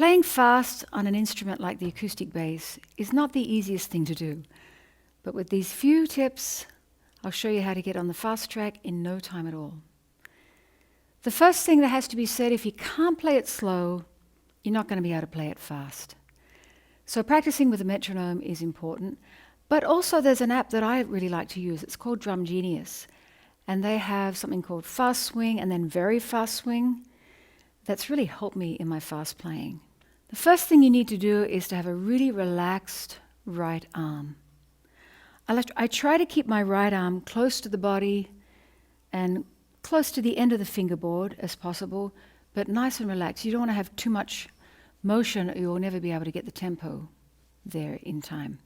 Playing fast on an instrument like the acoustic bass is not the easiest thing to do. But with these few tips, I'll show you how to get on the fast track in no time at all. The first thing that has to be said, if you can't play it slow, you're not going to be able to play it fast. So practicing with a metronome is important. But also there's an app that I really like to use. It's called Drum Genius. And they have something called fast swing and then very fast swing. That's really helped me in my fast playing. The first thing you need to do is to have a really relaxed right arm. I try to keep my right arm close to the body and close to the end of the fingerboard as possible, but nice and relaxed. You don't want to have too much motion or you'll never be able to get the tempo there in time.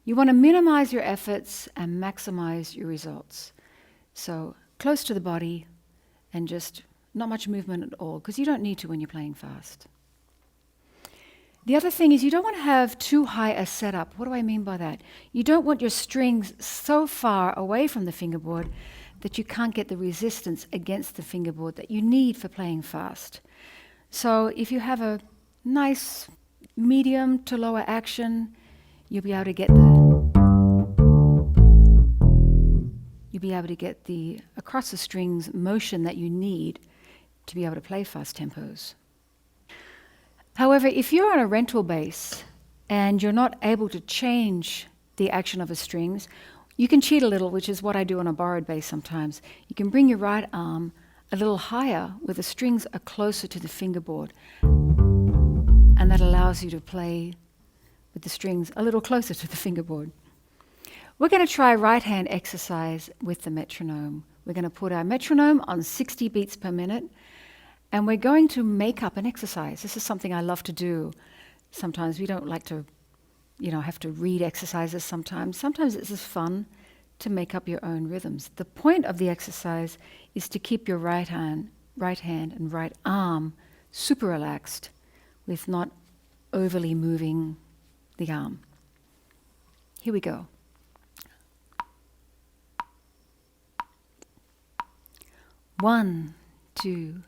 You want to minimize your efforts and maximize your results. So close to the body and just not much movement at all, because you don't need to when you're playing fast. The other thing is you don't want to have too high a setup. What do I mean by that? You don't want your strings so far away from the fingerboard that you can't get the resistance against the fingerboard that you need for playing fast. So if you have a nice medium to lower action, you'll be able to get the across the strings motion that you need to be able to play fast tempos. However, if you're on a rental bass and you're not able to change the action of the strings, you can cheat a little, which is what I do on a borrowed bass sometimes. You can bring your right arm a little higher where the strings are closer to the fingerboard. And that allows you to play with the strings a little closer to the fingerboard. We're going to try right hand exercise with the metronome. We're going to put our metronome on 60 beats per minute, and we're going to make up an exercise. This is something I love to do. Sometimes we don't like to, have to read exercises sometimes. Sometimes it's just fun to make up your own rhythms. The point of the exercise is to keep your right hand and right arm super relaxed with not overly moving the arm. Here we go. 1, 2,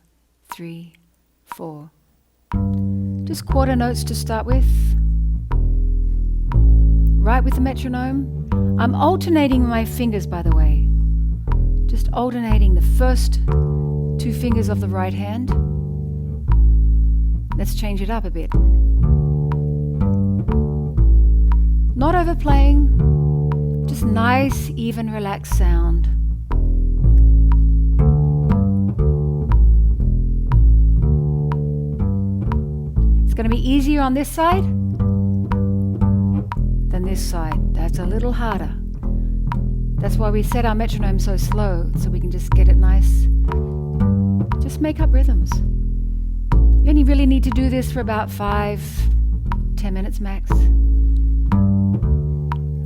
3, 4. Just quarter notes to start with. Right with the metronome. I'm alternating my fingers, by the way. Just alternating the first 2 fingers of the right hand. Let's change it up a bit. Not overplaying, just nice, even, relaxed sound. It's going to be easier on this side than this side. That's a little harder. That's why we set our metronome so slow, so we can just get it nice. Just make up rhythms. You only really need to do this for about 5-10 minutes max.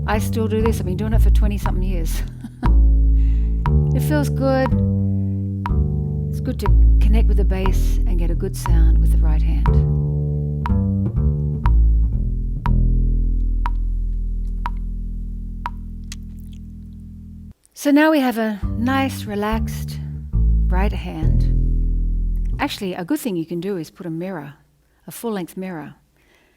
I still do this. I've been doing it for 20-something years. It feels good. It's good to connect with the bass and get a good sound with the right hand. So now we have a nice, relaxed right hand. Actually, a good thing you can do is put a mirror, a full-length mirror,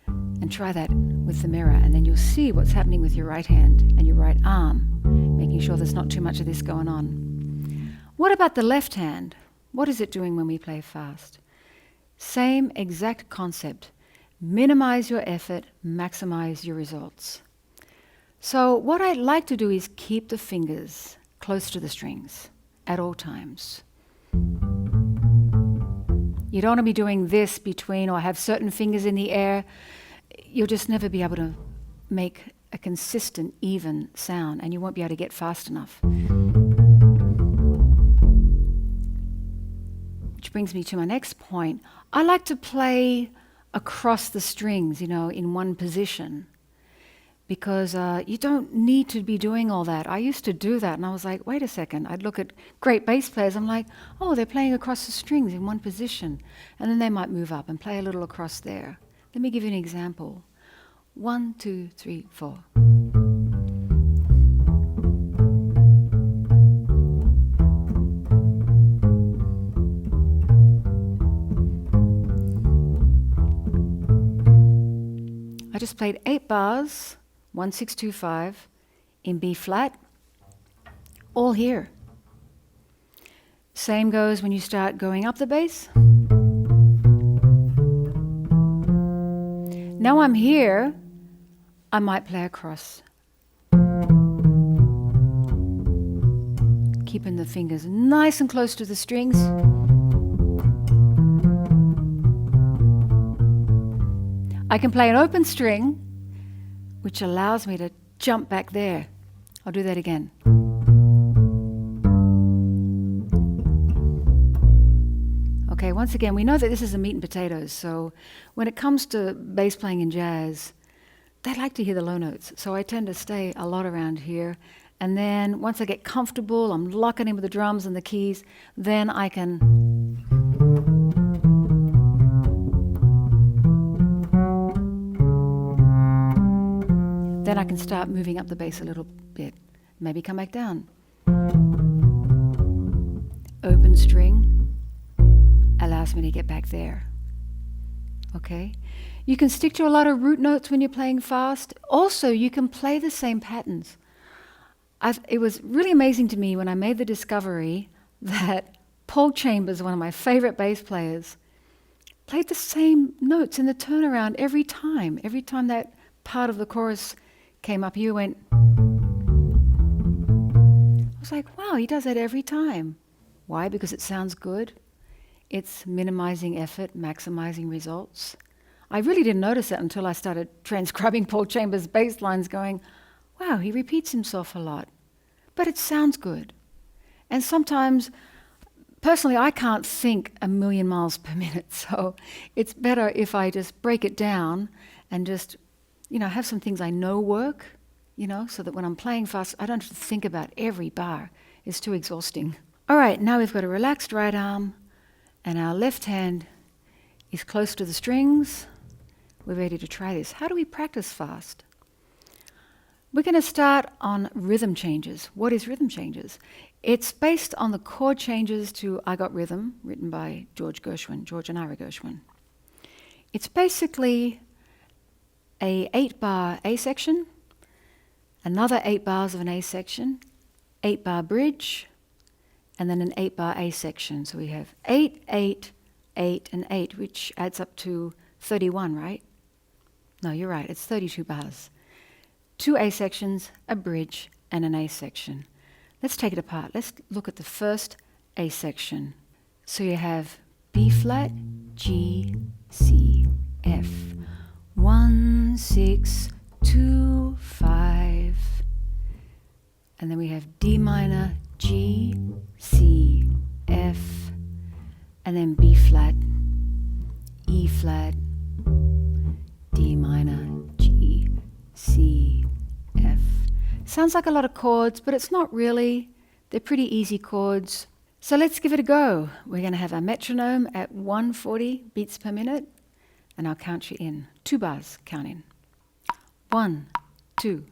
and try that with the mirror, and then you'll see what's happening with your right hand and your right arm, making sure there's not too much of this going on. What about the left hand? What is it doing when we play fast? Same exact concept. Minimize your effort, maximize your results. So what I'd like to do is keep the fingers close to the strings at all times. You don't want to be doing this between or have certain fingers in the air. You'll just never be able to make a consistent, even sound, and you won't be able to get fast enough. Which brings me to my next point. I like to play across the strings, in one position, because you don't need to be doing all that. I used to do that, and I was like, wait a second. I'd look at great bass players. I'm like, oh, they're playing across the strings in one position, and then they might move up and play a little across there. Let me give you an example. 1, 2, 3, 4. just played 8 bars, 1-6-2-5, in B flat, all here. Same goes when you start going up the bass. Now I'm here, I might play across. Keeping the fingers nice and close to the strings. I can play an open string, which allows me to jump back there. I'll do that again. Okay, once again, we know that this is the meat and potatoes, so when it comes to bass playing in jazz, they like to hear the low notes, so I tend to stay a lot around here. And then once I get comfortable, I'm locking in with the drums and the keys, then I can start moving up the bass a little bit. Maybe come back down. Open string allows me to get back there. Okay? You can stick to a lot of root notes when you're playing fast. Also, you can play the same patterns. It was really amazing to me when I made the discovery that Paul Chambers, one of my favorite bass players, played the same notes in the turnaround every time. Every time that part of the chorus came up, you went. I was like, wow, he does that every time. Why? Because it sounds good. It's minimizing effort, maximizing results. I really didn't notice that until I started transcribing Paul Chambers' bass lines, going, wow, he repeats himself a lot, but it sounds good. And sometimes, personally, I can't think a million miles per minute, so it's better if I just break it down and just, have some things I know work, so that when I'm playing fast, I don't have to think about every bar. It's too exhausting. All right, now we've got a relaxed right arm, and our left hand is close to the strings. We're ready to try this. How do we practice fast? We're going to start on rhythm changes. What is rhythm changes? It's based on the chord changes to I Got Rhythm, written by George and Ira Gershwin. It's basically a 8-bar A section, another 8 bars of an A section, 8-bar bridge, and then an 8-bar A section. So we have 8, 8, 8, and 8, which adds up to 31, right? No, you're right, it's 32 bars. 2 A sections, a bridge, and an A section. Let's take it apart. Let's look at the first A section. So you have B flat, G, C, F. 1, 6, 2, 5. And then we have D minor, G, C, F. And then B flat, E flat, D minor, G, C, F. Sounds like a lot of chords, but it's not really. They're pretty easy chords. So let's give it a go. We're going to have our metronome at 140 beats per minute, and I'll count you in. 2 bars, count in. 1, 2,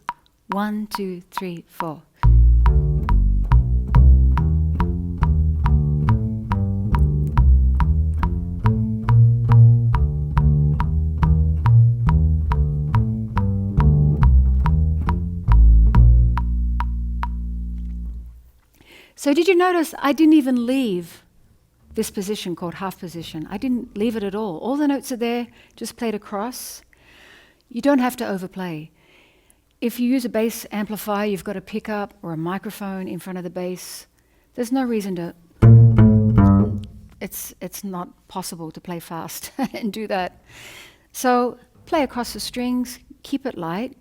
1, 2, 3, 4. So did you notice I didn't even leave this position called half position? I didn't leave it at all. All the notes are there, just played across. You don't have to overplay. If you use a bass amplifier, you've got a pickup or a microphone in front of the bass. There's no reason to... It's not possible to play fast and do that. So play across the strings, keep it light.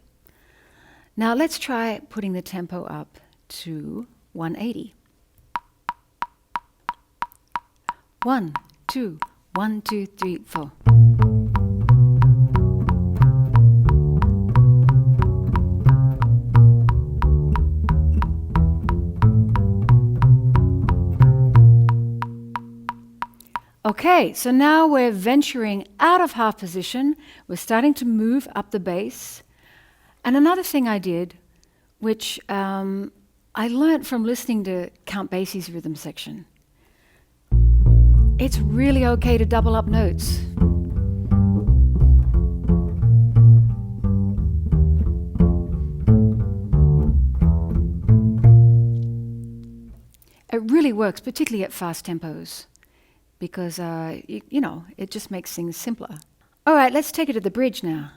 Now let's try putting the tempo up to 180. 1, 2, 1, 2, 3, 4. Okay, so now we're venturing out of half position. We're starting to move up the bass. And another thing I did, which I learnt from listening to Count Basie's rhythm section. It's really okay to double up notes. It really works, particularly at fast tempos, because, it just makes things simpler. All right, let's take it to the bridge now.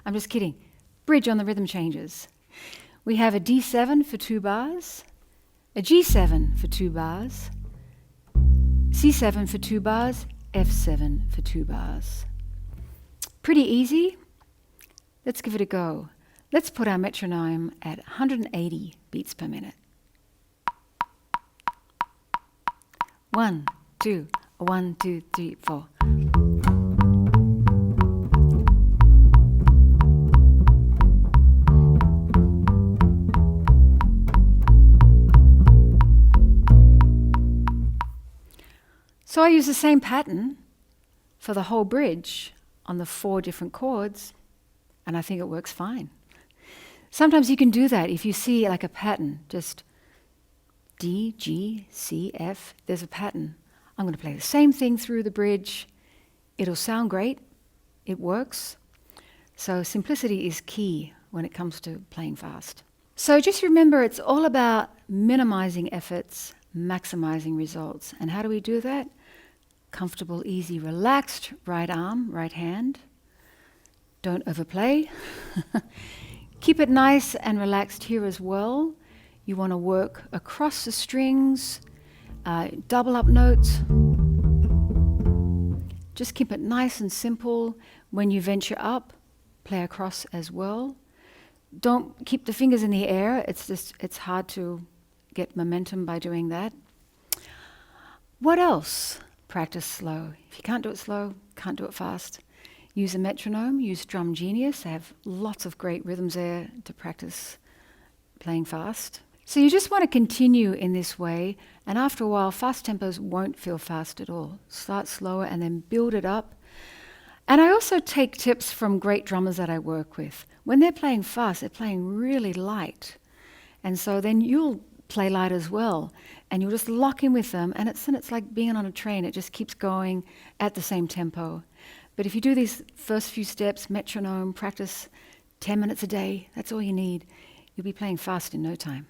I'm just kidding. Bridge on the rhythm changes. We have a D7 for 2 bars, a G7 for 2 bars, C7 for 2 bars, F7 for 2 bars. Pretty easy. Let's give it a go. Let's put our metronome at 180 beats per minute. 1, 2, 1, 2, 3, 4. So I use the same pattern for the whole bridge on the 4 different chords, and I think it works fine. Sometimes you can do that if you see like a pattern, just D, G, C, F, there's a pattern. I'm going to play the same thing through the bridge. It'll sound great. It works. So simplicity is key when it comes to playing fast. So just remember, it's all about minimizing efforts, maximizing results. And how do we do that? Comfortable, easy, relaxed right arm, right hand. Don't overplay. Keep it nice and relaxed here as well. You want to work across the strings, double up notes. Just keep it nice and simple. When you venture up, play across as well. Don't keep the fingers in the air. It's hard to get momentum by doing that. What else? Practice slow. If you can't do it slow, can't do it fast. Use a metronome, use Drum Genius. They have lots of great rhythms there to practice playing fast. So you just want to continue in this way, and after a while, fast tempos won't feel fast at all. Start slower and then build it up. And I also take tips from great drummers that I work with. When they're playing fast, they're playing really light. And so then you'll play light as well, and you'll just lock in with them, and it's like being on a train. It just keeps going at the same tempo. But if you do these first few steps, metronome, practice 10 minutes a day, that's all you need. You'll be playing fast in no time.